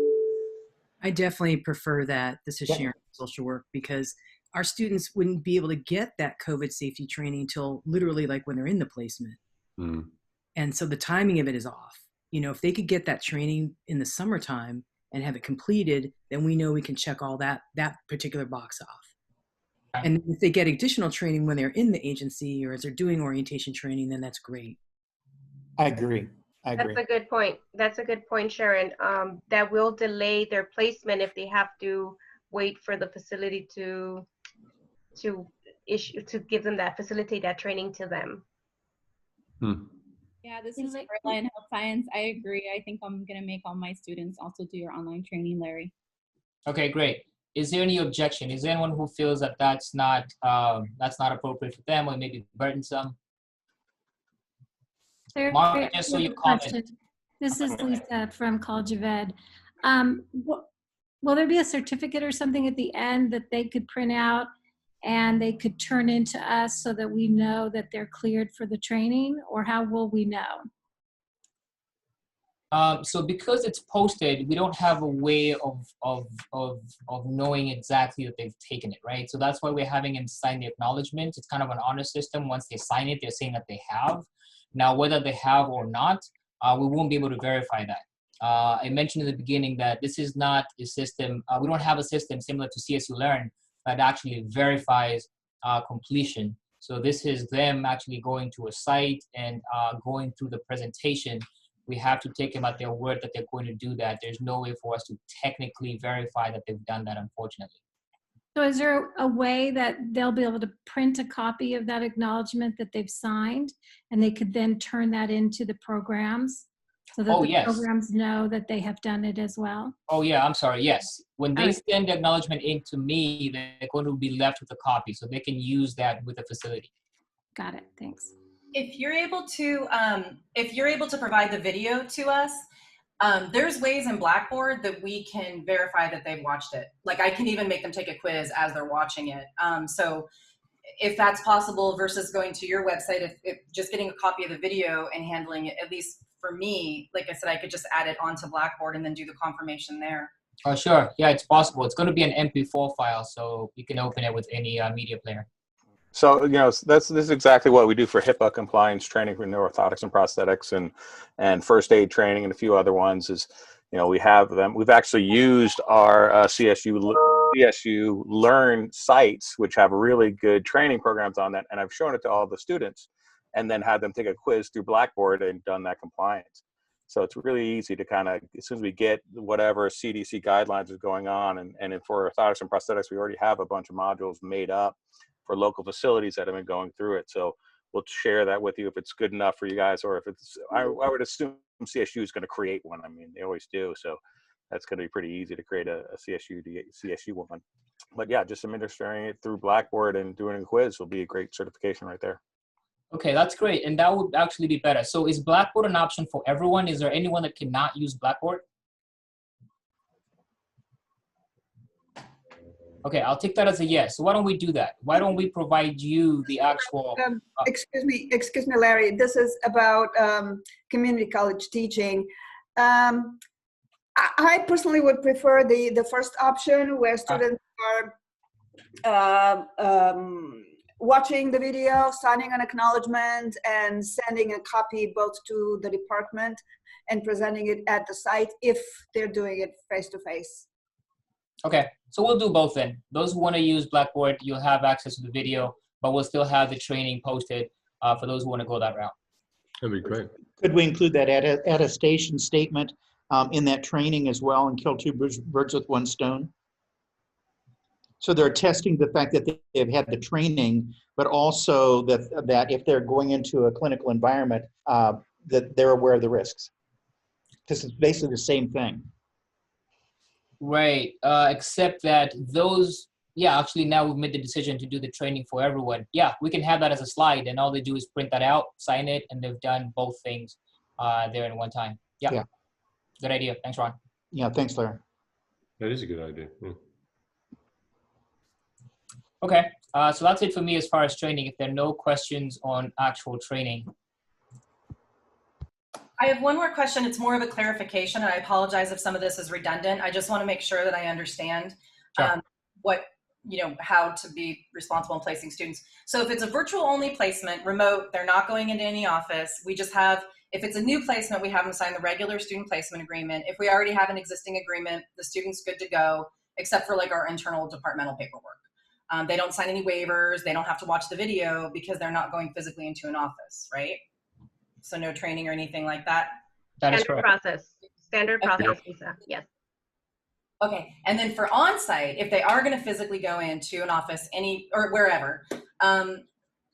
I definitely prefer that. This is Yeah. Sharon, social work, because our students wouldn't be able to get that COVID safety training until literally like when they're in the placement. Mm. And so the timing of it is off. If they could get that training in the summertime and have it completed, then we know we can check all that particular box off. And if they get additional training when they're in the agency or as they're doing orientation training, then that's great. I agree. That's a good point. That's a good point, Sharon. That will delay their placement if they have to wait for the facility to give them facilitate that training to them. Hmm. Yeah, this is Carla in health science. I agree. I think I'm gonna make all my students also do your online training, Larry. Okay, great. Is there any objection? Is there anyone who feels that that's not appropriate for them or maybe burdensome? Mark, just so you comment. This is Lisa from College of Ed. Will there be a certificate or something at the end that they could print out and they could turn into us so that we know that they're cleared for the training, or how will we know? So because it's posted, we don't have a way of knowing exactly that they've taken it, right? So that's why we're having them sign the acknowledgement. It's kind of an honor system. Once they sign it, they're saying that they have. Now, whether they have or not, we won't be able to verify that. I mentioned in the beginning that this is not a system, we don't have a system similar to CSU Learn that actually verifies completion. So this is them actually going to a site and going through the presentation. We have to take them at their word that they're going to do that. There's no way for us to technically verify that they've done that, unfortunately. So is there a way that they'll be able to print a copy of that acknowledgement that they've signed, and they could then turn that into the programs so that the programs know that they have done it as well? Oh yeah, I'm sorry, yes. When they send the acknowledgement in to me, they're going to be left with a copy, so they can use that with the facility. Got it, thanks. If you're able to provide the video to us, there's ways in Blackboard that we can verify that they've watched it. Like I can even make them take a quiz as they're watching it. So if that's possible versus going to your website, if just getting a copy of the video and handling it, at least for me, like I said, I could just add it onto Blackboard and then do the confirmation there. Oh, sure. Yeah, it's possible. It's going to be an MP4 file, so you can open it with any media player. So, this is exactly what we do for HIPAA compliance training for neuro-orthotics and prosthetics and first aid training and a few other ones is, we have them. We've actually used our CSU Learn sites, which have really good training programs on that. And I've shown it to all the students and then had them take a quiz through Blackboard and done that compliance. So it's really easy to kind of, as soon as we get whatever CDC guidelines is going on, and for orthotics and prosthetics, we already have a bunch of modules made up for local facilities that have been going through it. So we'll share that with you if it's good enough for you guys, or if it's, I would assume CSU is going to create one. I mean, they always do. So that's going to be pretty easy to create a CSU one. But yeah, just administering it through Blackboard and doing a quiz will be a great certification right there. Okay, that's great. And that would actually be better. So is Blackboard an option for everyone? Is there anyone that cannot use Blackboard? Okay, I'll take that as a yes. So why don't we do that? Why don't we provide you the actual... Excuse me, Larry. This is about community college teaching. I personally would prefer the first option where students are watching the video, signing an acknowledgement, and sending a copy both to the department and presenting it at the site if they're doing it face-to-face. Okay, so we'll do both then. Those who want to use Blackboard, you'll have access to the video, but we'll still have the training posted for those who want to go that route. That'd be great. Could we include that attestation statement in that training as well and kill two birds with one stone? So they're testing the fact that they've had the training, but also that if they're going into a clinical environment, that they're aware of the risks. Because it's basically the same thing. Right. Except that those, yeah, actually now we've made the decision to do the training for everyone. Yeah, we can have that as a slide, and all they do is print that out, sign it, and they've done both things there in one time. Yeah. Yeah. Good idea. Thanks, Ron. Yeah, thanks, Larry. That is a good idea. Yeah. Okay. So that's it for me as far as training. If there are no questions on actual training. I have one more question. It's more of a clarification, and I apologize if some of this is redundant. I just want to make sure that I understand Sure. how to be responsible in placing students. So if it's a virtual only placement, remote, they're not going into any office. We just have, if it's a new placement, we have them sign the regular student placement agreement. If we already have an existing agreement, the student's good to go, except for like our internal departmental paperwork. They don't sign any waivers. They don't have to watch the video because they're not going physically into an office, right? So no training or anything like that? That is Standard correct. process. Standard process, Lisa. Yes. Okay, and then for on-site, if they are going to physically go into an office, or wherever,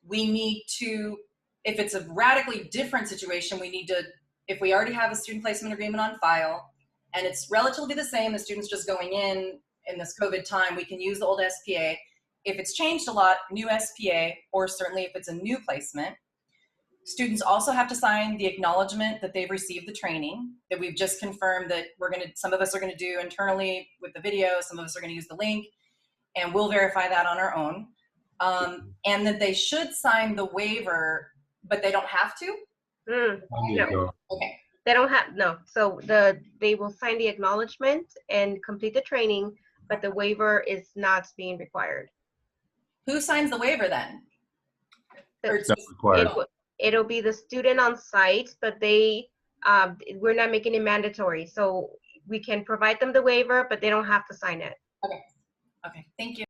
we need to, if it's a radically different situation, we need to, if we already have a student placement agreement on file, and it's relatively the same, the student's just going in this COVID time, we can use the old SPA. If it's changed a lot, new SPA, or certainly if it's a new placement. Students also have to sign the acknowledgement that they've received the training, that we've just confirmed that some of us are going to do internally with the video, some of us are going to use the link, and we'll verify that on our own. And that they should sign the waiver, but they don't have to? No. Okay. They don't have, no. So they will sign the acknowledgement and complete the training, but the waiver is not being required. Who signs the waiver then? That's required. It'll be the student on site, but we're not making it mandatory. So we can provide them the waiver, but they don't have to sign it. Okay. Okay. Thank you.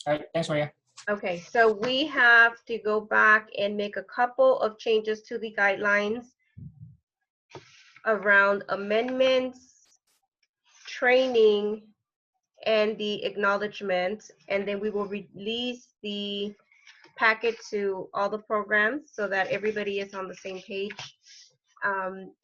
All right. Thanks, Maria. Okay, so we have to go back and make a couple of changes to the guidelines around amendments, training, and the acknowledgement, and then we will release the packet to all the programs so that everybody is on the same page.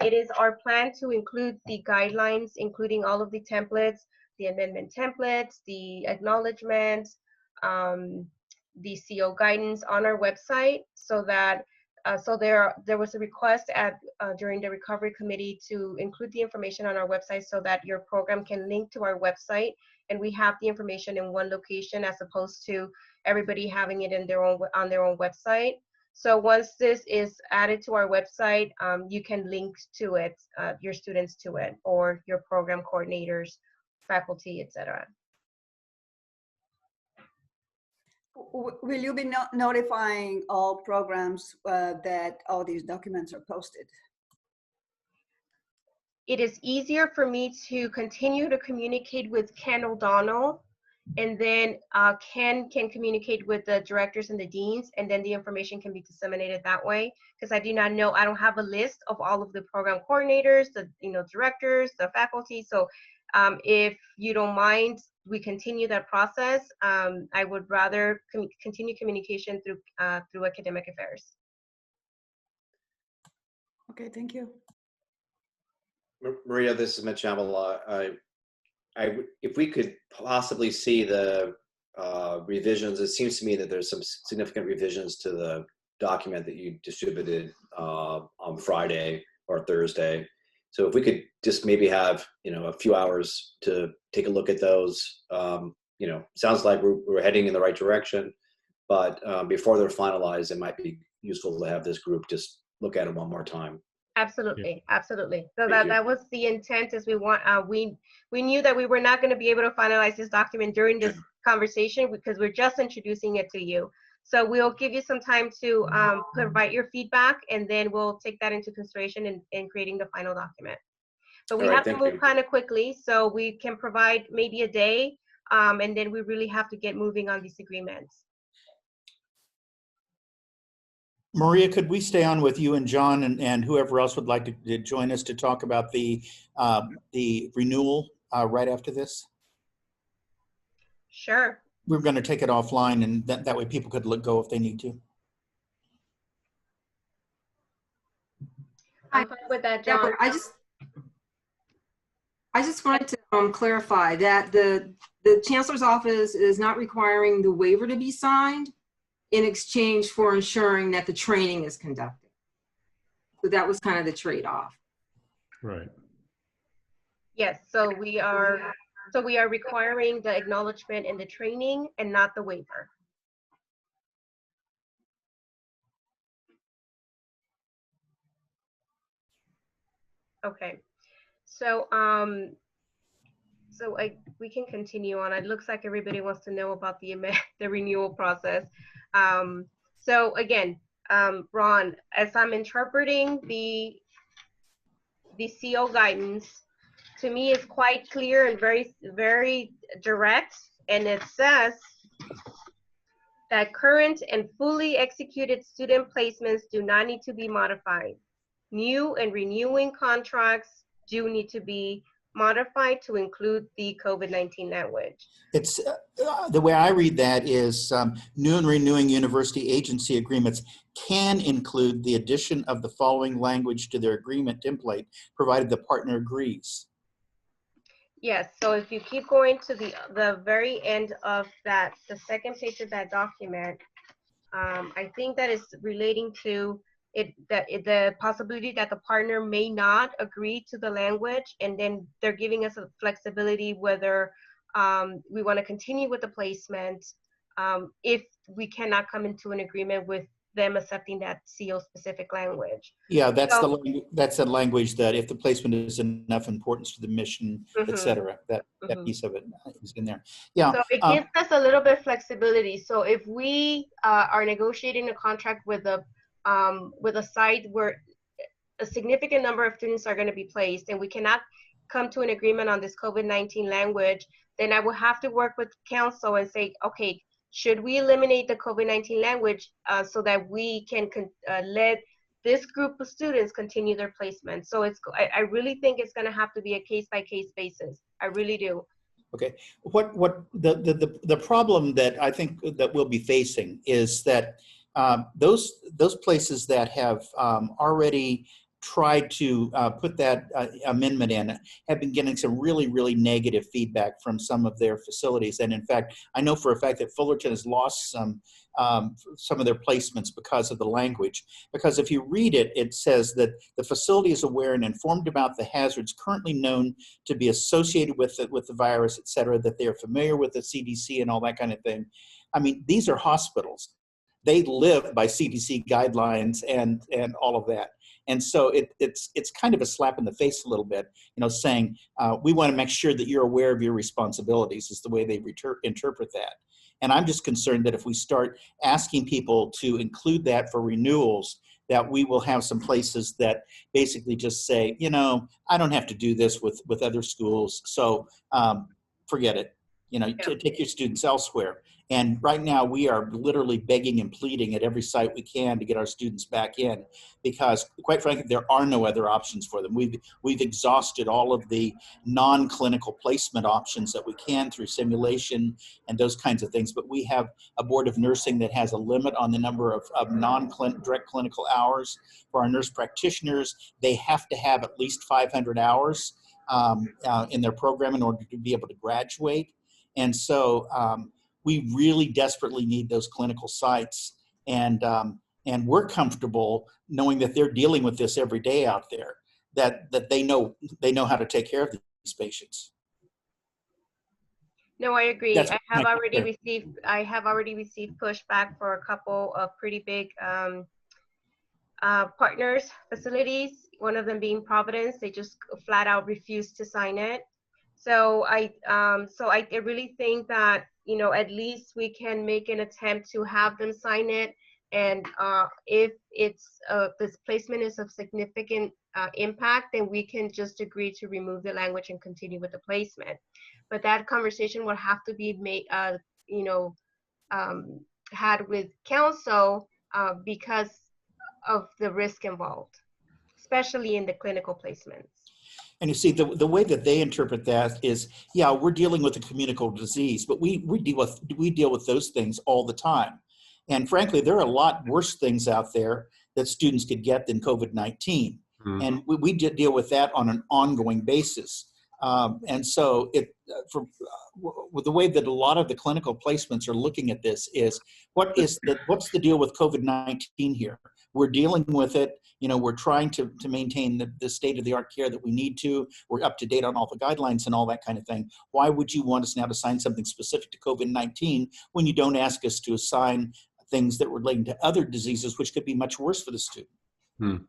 It is our plan to include the guidelines, including all of the templates, the amendment templates, the acknowledgements, the CO guidance on our website, so that there was a request during the recovery committee to include the information on our website so that your program can link to our website, and we have the information in one location as opposed to everybody having it on their own website. So once this is added to our website, you can link to it, your students to it, or your program coordinators, faculty, etc. Will you be notifying all programs that all these documents are posted? It is easier for me to continue to communicate with Ken O'Donnell, and then Ken can communicate with the directors and the deans, and then the information can be disseminated that way, because I don't have a list of all of the program coordinators, the directors, the faculty. So if you don't mind, we continue that process. I would rather continue communication through academic affairs. Okay, thank you. Maria, this is Mitch Amala. If we could possibly see the revisions, it seems to me that there's some significant revisions to the document that you distributed on Friday or Thursday. So if we could just maybe have a few hours to take a look at those, sounds like we're heading in the right direction, but before they're finalized, it might be useful to have this group just look at it one more time. Absolutely, absolutely. So Thank you. that was the intent, is we knew that we were not going to be able to finalize this document during this conversation because we're just introducing it to you. So we'll give you some time to provide your feedback, and then we'll take that into consideration in creating the final document. But we have to move kind of quickly, so we can provide maybe a day, and then we really have to get moving on these agreements. Maria, could we stay on with you and John and whoever else would like to join us to talk about the renewal right after this? Sure. We're going to take it offline, and that way people could go if they need to. I'm fine with that, John. Deborah, I just wanted to clarify that the Chancellor's office is not requiring the waiver to be signed in exchange for ensuring that the training is conducted. So that was kind of the trade-off. Right. Yes, so we are requiring the acknowledgement and the training and not the waiver. Okay, so we can continue on. It looks like everybody wants to know about the renewal process. So again, Ron, as I'm interpreting the CO guidance, to me it's quite clear and very, very direct, and it says that current and fully executed student placements do not need to be modified. New and renewing contracts do need to be modified to include the COVID-19 language. It's the way I read that is new and renewing university agency agreements can include the addition of the following language to their agreement template, provided the partner agrees. Yes, so if you keep going to the very end of that, the second page of that document, I think that is relating to the possibility that the partner may not agree to the language, and then they're giving us a flexibility whether we want to continue with the placement if we cannot come into an agreement with them accepting that CO specific language. Yeah, that's the language that if the placement is enough importance to the mission, et cetera, that piece of it is in there. Yeah. So it gives us a little bit of flexibility. So if we are negotiating a contract with a site where a significant number of students are going to be placed and we cannot come to an agreement on this COVID-19 language, then I will have to work with council and say, okay, should we eliminate the COVID-19 language so that we can let this group of students continue their placement? So I really think it's going to have to be a case-by-case basis. I really do. Okay. What the problem that I think that we'll be facing is that those places that have already tried to put that amendment in have been getting some really, really negative feedback from some of their facilities. And in fact, I know for a fact that Fullerton has lost some of their placements because of the language. Because if you read it, it says that the facility is aware and informed about the hazards currently known to be associated with the virus, et cetera, that they are familiar with the CDC and all that kind of thing. I mean, these are hospitals. They live by CDC guidelines and all of that. And so it's kind of a slap in the face a little bit, saying we want to make sure that you're aware of your responsibilities is the way they interpret that. And I'm just concerned that if we start asking people to include that for renewals, that we will have some places that basically just say, I don't have to do this with other schools, so forget it. Take your students elsewhere. And right now we are literally begging and pleading at every site we can to get our students back in, because quite frankly, there are no other options for them. We've exhausted all of the non-clinical placement options that we can through simulation and those kinds of things. But we have a board of nursing that has a limit on the number of non-direct clinical hours. For our nurse practitioners, they have to have at least 500 hours in their program in order to be able to graduate. And so we really desperately need those clinical sites, and we're comfortable knowing that they're dealing with this every day out there, that they know how to take care of these patients. No, I agree. I have already received pushback for a couple of pretty big partners, facilities. One of them being Providence. They just flat out refused to sign it. So I really think that, at least we can make an attempt to have them sign it. And if this placement is of significant impact, then we can just agree to remove the language and continue with the placement. But that conversation will have to be made, had with council because of the risk involved, especially in the clinical placements. And you see, the way that they interpret that is, yeah, we're dealing with a communicable disease, but we deal with those things all the time. And frankly, there are a lot worse things out there that students could get than COVID-19. And we did deal with that on an ongoing basis. And so with the way that a lot of the clinical placements are looking at this is, what's the deal with COVID-19 here? We're dealing with it. You know, we're trying to maintain the state-of-the-art care that we need to. We're up to date on all the guidelines and all that kind of thing. Why would you want us now to assign something specific to COVID-19 when you don't ask us to assign things that relate to other diseases, which could be much worse for the student?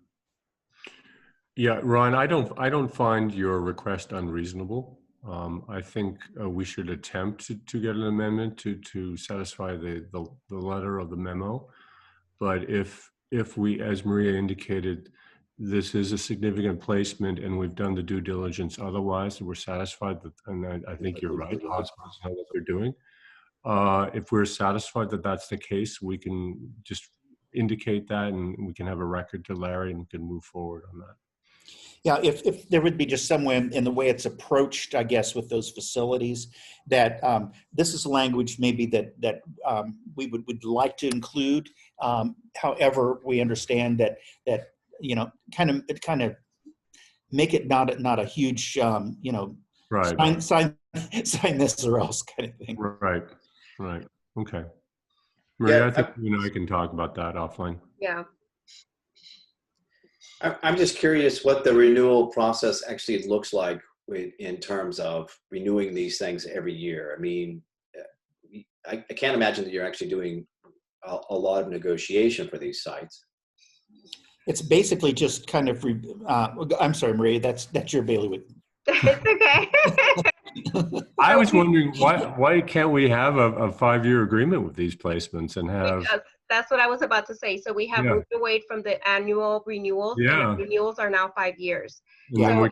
Yeah, Ron, I don't find your request unreasonable. I think we should attempt to get an amendment to satisfy the letter of the memo. But if we, as Maria indicated, this is a significant placement and we've done the due diligence otherwise, we're satisfied that, and I think you're right, hospitals know what they're doing. If we're satisfied that that's the case, we can just indicate that and we can have a record to Larry and we can move forward on that. Yeah, if there would be just some way in the way it's approached, I guess, with those facilities, that this is language maybe that we would like to include. However, we understand that you know, kind of make it not a huge you know, right. sign this or else kind of thing. Right. Okay. Maria, Yeah, I think you and I can talk about that offline. Yeah. I'm just curious what the renewal process actually looks like in terms of renewing these things every year. I mean, I can't imagine that you're actually doing a lot of negotiation for these sites. It's basically just kind of, I'm sorry, Maria, that's your bailiwick. It's okay. I was wondering why can't we have a 5-year agreement with these placements and have? Because that's what I was about to say. So we have moved away from the annual renewals. Yeah. And the renewals are now 5 years. Yeah.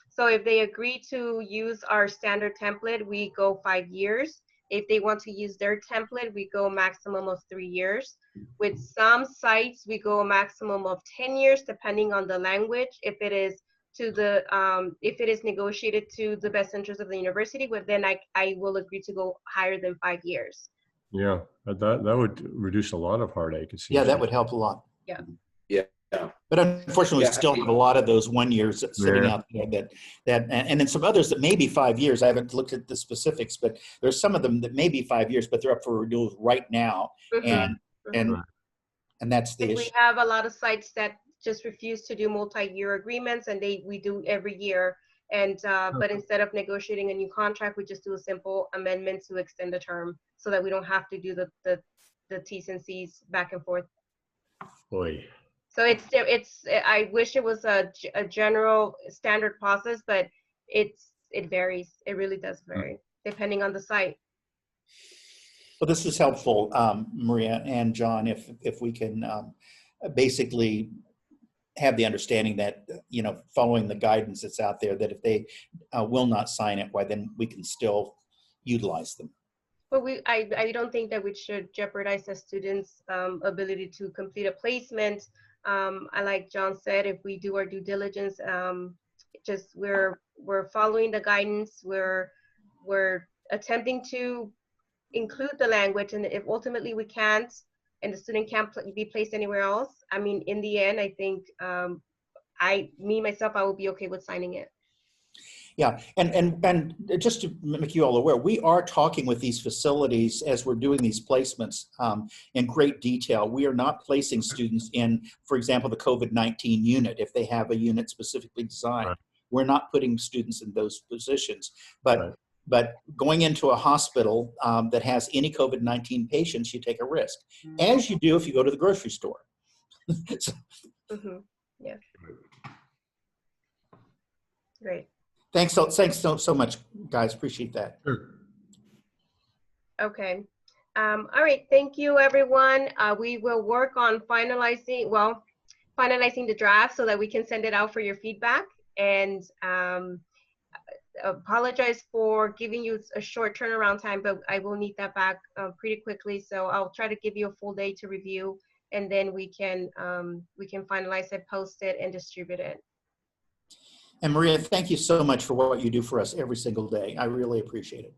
So if they agree to use our standard template, we go 5 years. If they want to use their template, we go maximum of 3 years. With some sites, we go a maximum of 10 years, depending on the language. If it is if it is negotiated to the best interest of the university, but then I will agree to go higher than 5 years. Yeah, that would reduce a lot of heartache. Yeah, that would help a lot. Yeah. Yeah. But unfortunately, we still have a lot of those 1 years sitting out there and then some others that may be 5 years. I haven't looked at the specifics, but there's some of them that may be 5 years, but they're up for renewal right now. And that's the issue. We have a lot of sites that just refuse to do multi-year agreements, and we do every year. And but instead of negotiating a new contract, we just do a simple amendment to extend the term, so that we don't have to do the T's and C's back and forth. Boy. So it's I wish it was a general standard process, but it varies. It really does vary depending on the site. Well, this is helpful, Maria and John, if we can basically have the understanding that, you know, following the guidance that's out there, that if they will not sign it, why then we can still utilize them. But I don't think that we should jeopardize the students' ability to complete a placement. Like John said, if we do our due diligence, just we're following the guidance. We're attempting to include the language, and if ultimately we can't, and the student can't be placed anywhere else, I mean, in the end, I think myself, I would be okay with signing it. Yeah, and just to make you all aware, we are talking with these facilities as we're doing these placements in great detail. We are not placing students in, for example, the COVID-19 unit, if they have a unit specifically designed. Right. We're not putting students in those positions. But going into a hospital that has any COVID-19 patients, you take a risk, as you do if you go to the grocery store. So, yeah. Great. Thanks so much, guys. Appreciate that. Sure. Okay. All right. Thank you, everyone. We will work on finalizing the draft so that we can send it out for your feedback. And apologize for giving you a short turnaround time, but I will need that back pretty quickly. So I'll try to give you a full day to review, and then we can finalize it, post it, and distribute it. And Maria, thank you so much for what you do for us every single day. I really appreciate it.